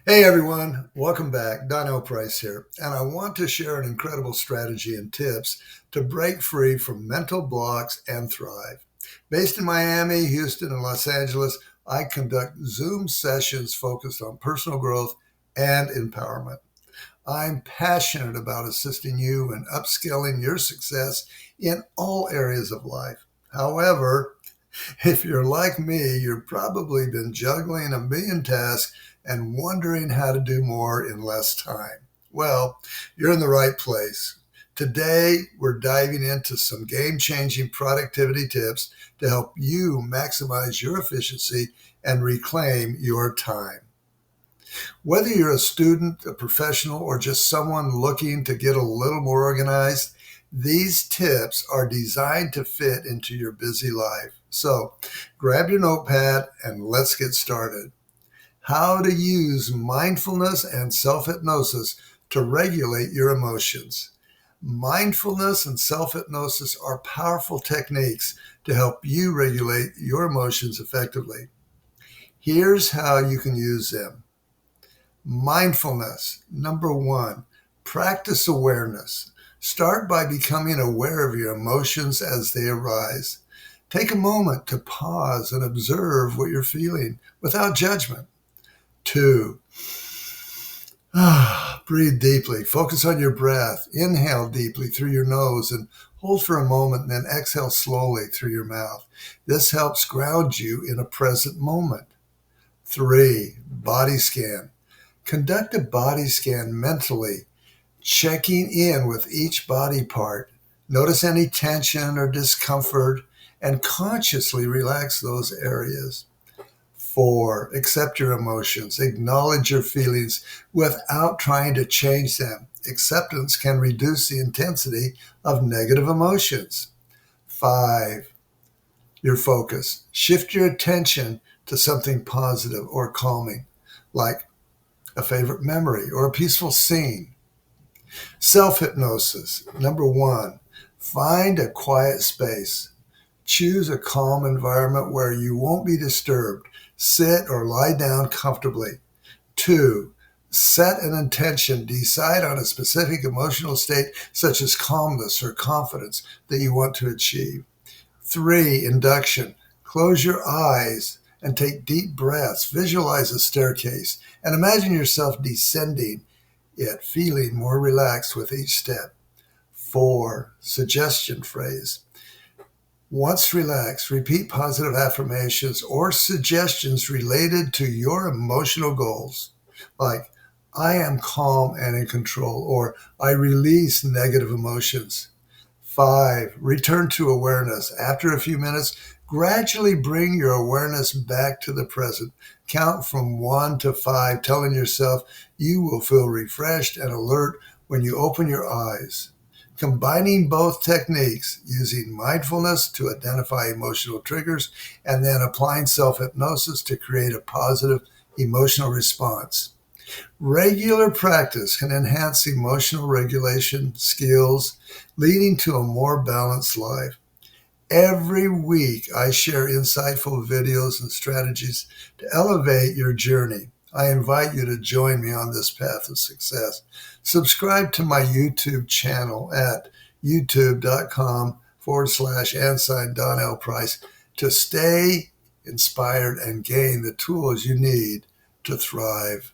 Hey everyone, welcome back. DonLPrice here, and I want to share an incredible strategy and tips to break free from mental blocks and thrive. Based in Miami, Houston, and Los Angeles, I conduct Zoom sessions focused on personal growth and empowerment. I'm passionate about assisting you in upscaling your success in all areas of life. However, if you're like me, you've probably been juggling a million tasks and wondering how to do more in less time. Well, you're in the right place. Today, we're diving into some game changing productivity tips to help you maximize your efficiency and reclaim your time. Whether you're a student, a professional, or just someone looking to get a little more organized, these tips are designed to fit into your busy life. So grab your notepad and let's get started. How to use mindfulness and self-hypnosis to regulate your emotions. Mindfulness and self-hypnosis are powerful techniques to help you regulate your emotions effectively. Here's how you can use them. Mindfulness. Number one, practice awareness. Start by becoming aware of your emotions as they arise. Take a moment to pause and observe what you're feeling without judgment. Two, breathe deeply. Focus on your breath. Inhale deeply through your nose and hold for a moment, and then exhale slowly through your mouth. This helps ground you in a present moment. Three, body scan. Conduct a body scan mentally, checking in with each body part. Notice any tension or discomfort and consciously relax those areas. Four, accept your emotions. Acknowledge your feelings without trying to change them. Acceptance can reduce the intensity of negative emotions. Five, your focus. Shift your attention to something positive or calming, like a favorite memory or a peaceful scene. Self-hypnosis. Number one, find a quiet space. Choose a calm environment where you won't be disturbed. Sit or lie down comfortably. Two, set an intention. Decide on a specific emotional state, such as calmness or confidence, that you want to achieve. Three, induction. Close your eyes and take deep breaths. Visualize a staircase and imagine yourself descending it, feeling more relaxed with each step. Four, suggestion phrase. Once relaxed, repeat positive affirmations or suggestions related to your emotional goals, like, I am calm and in control, or I release negative emotions. Five, return to awareness. After a few minutes, gradually bring your awareness back to the present. Count from 1 to 5, telling yourself you will feel refreshed and alert when you open your eyes. Combining both techniques, using mindfulness to identify emotional triggers and then applying self-hypnosis to create a positive emotional response. Regular practice can enhance emotional regulation skills, leading to a more balanced life. Every week, I share insightful videos and strategies to elevate your journey. I invite you to join me on this path of success. Subscribe to my YouTube channel at youtube.com/& DonLPrice to stay inspired and gain the tools you need to thrive.